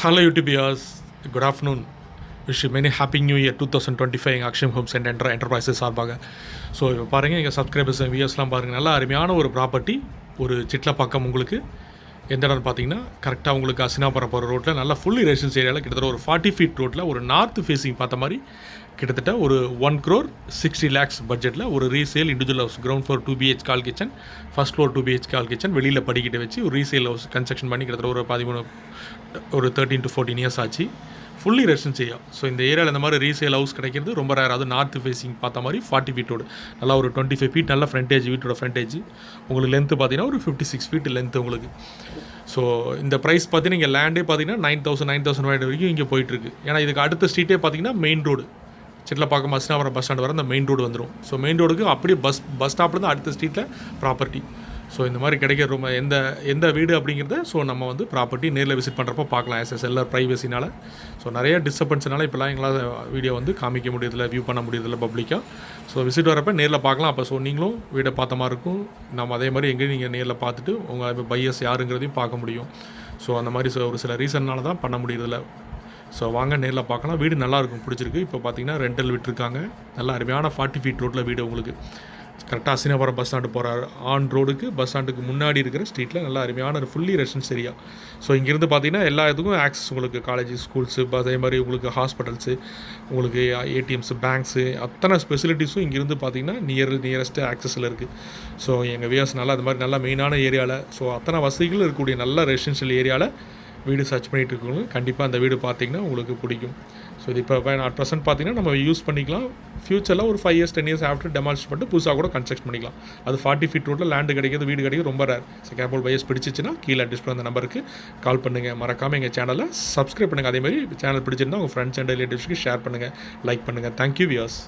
Hello YouTube viewers, good afternoon. Wish you many happy new year 2025 எங்கள் Akshayam Holmes and enterprises சார்பாக. So இப்போ பாருங்கள் எங்கள் சப்ஸ்கிரைபர்ஸ் வியூஸ்லாம் பாருங்கள், நல்லா அருமையான ஒரு ப்ராப்பர்ட்டி, ஒரு சிட்லப்பாக்கம். உங்களுக்கு எந்த இடம்னு பார்த்தீங்கன்னா கரெக்டாக உங்களுக்கு அசினாபுரம் போகிற ரோட்டில் நல்லா ஃபுல்லி ரெசிடென்ஸ் ஏரியாவில் கிட்டத்தட்ட ஒரு 40 feet ரோட்டில் ஒரு நார்த் ஃபேஸிங் பார்த்த மாதிரி கிட்டத்தட்ட ஒரு 1,60 lakhs பட்ஜெட்டில் ஒரு resale individual house, ground floor 2 BHK கால் கிச்சன், ஃபஸ்ட் ஃப்ளோர் 2 BHK கால் கிச்சன், வெளியில் படிக்கிட்டு வச்சு ஒரு ரீசேல் ஹவுஸ் கன்ஸ்ட்ரக்ஷன் பண்ணி கிட்டத்தட்ட ஒரு 13 to 14 years ஆச்சு. Fully residence area. ஸோ இந்த ஏரியாவில் இந்த மாதிரி ரீசேல் ஹவுஸ் கிடைக்கிறது ரொம்ப ரேர். அது நார்த் ஃபேஸிங் பார்த்த மாதிரி 40 feet ரோடு, நல்லா ஒரு 25 feet நல்ல ஃப்ரண்டேஜ், வீட்டோட ஃப்ரண்டேஜ். உங்களுக்கு லென்த்து பார்த்தீங்கன்னா ஒரு 56 feet லென்த்து உங்களுக்கு. ஸோ இந்த ப்ரைஸ் பார்த்தீங்கன்னா இங்கே லேண்டே பார்த்தீங்கன்னா 9,000 வரைக்கும் இங்கே போயிட்டுருக்கு. ஏன்னா இதுக்கு அடுத்த ஸ்ட்ரீட்டே பார்த்தீங்கன்னா main road, Chitlapakkam Asinapuram bus stand வர அந்த மெயின் ரோடு வந்துடும். ஸோ மெயின் ரோடுக்கு அப்படியே பஸ் ஸ்டாப்பில் தான் அடுத்த ஸ்ட்ரீட்டில் ப்ராப்பர்ட்டி. ஸோ இந்த மாதிரி கிடைக்கிற ரொம்ப எந்த வீடு அப்படிங்கிறத ஸோ நம்ம வந்து ப்ராப்பர்ட்டி நேரில் விசிட் பண்ணுறப்போ பார்க்கலாம். ஆஸ் எ செல்லர் ப்ரைவசினால் ஸோ நிறைய டிஸ்டர்பன்ஸ்னால இப்போலாம் எங்களால் வீடியோ வந்து காமிக்க முடியதில்லை, வியூ பண்ண முடியதில்லை பப்ளிக்காக. ஸோ விசிட் வரப்போ நேரில் பார்க்கலாம். அப்போ ஸோ நீங்களும் வீடை பார்த்த மாதிரி இருக்கும். நம்ம அதே மாதிரி எங்கேயும் நீங்கள் நேரில் பார்த்துட்டு உங்கள் பையர்ஸ் யாருங்கிறதையும் பார்க்க முடியும். ஸோ அந்த மாதிரி ஒரு சில ரீசன்னால தான் பண்ண முடியதில்லை. ஸோ வாங்க நேரில் பார்க்கலாம். வீடு நல்லாயிருக்கும், பிடிச்சிருக்கு. இப்போ பார்த்தீங்கன்னா ரெண்டல் விட்டுருக்காங்க. நல்லா அருமையான 40 feet ரோட்டில் வீடு உங்களுக்கு கரெக்டாக அசினாபுரம் பஸ் ஸ்டாண்டு போகிற ஆன் ரோடுக்கு பஸ் ஸ்டாண்டுக்கு முன்னாடி இருக்கிற ஸ்ட்ரீட்டில் நல்லா அருமையான ஒரு ஃபுல்லி ரெசிடென்ஸ் ஏரியா. ஸோ இங்கேருந்து பார்த்தீங்கன்னா எல்லா இதுக்கும் ஆக்சஸ் உங்களுக்கு, காலேஜ், ஸ்கூல்ஸு, அதே மாதிரி உங்களுக்கு ஹாஸ்பிட்டல்ஸு, உங்களுக்கு ஏடிஎம்ஸு, பேங்க்ஸு, அத்தனை ஃபெசிலிட்டிஸும் இங்கேருந்து பார்த்தீங்கன்னா நியரஸ்ட்டு ஆக்சஸில் இருக்குது. ஸோ எங்கள் வியாஸ் நல்லா அது மாதிரி நல்லா மெயினான ஏரியாவில், ஸோ அத்தனை வசதிகளும் இருக்கக்கூடிய நல்ல ரெசிடென்ஷியல் ஏரியாவில் வீடு சர்ச் பண்ணிகிட்டு இருக்கவங்க கண்டிப்பாக அந்த வீடு பார்த்தீங்கன்னா உங்களுக்கு பிடிக்கும். ஸோ இது இப்போ அட் ப்ரெசென்ட் பார்த்தீங்கன்னா நம்ம யூஸ் பண்ணிக்கலாம். ஃபியூச்சரில் ஒரு 5 years 10 years ஆஃப்டர் டெமாலிஷ் பண்ணிட்டு புதுசாக கூட கன்ஸ்ட்ரக்ட் பண்ணிக்கலாம். அது 40 feet ரோட்டில் லேண்டு கிடைக்கிறது, வீடு கிடைக்கிறது ரொம்ப ரேர். ஸோ கேபிள் பையர்ஸ் பிடிச்சிச்சுன்னா கீழே டிஸ்பிளே அந்த நம்பருக்கு கால் பண்ணுங்கள். மறக்காமல் எங்கள் சேனலை சப்ஸ்கிரைப் பண்ணுங்கள். அதேமாதிரி சேனல் பிடிச்சிருந்தால் உங்கள் ஃப்ரெண்ட்ஸ் அண்ட் ரிலேட்டிவ்ஸ்க்கு ஷேர் பண்ணுங்கள், லைக் பண்ணுங்கள். Thank you wears.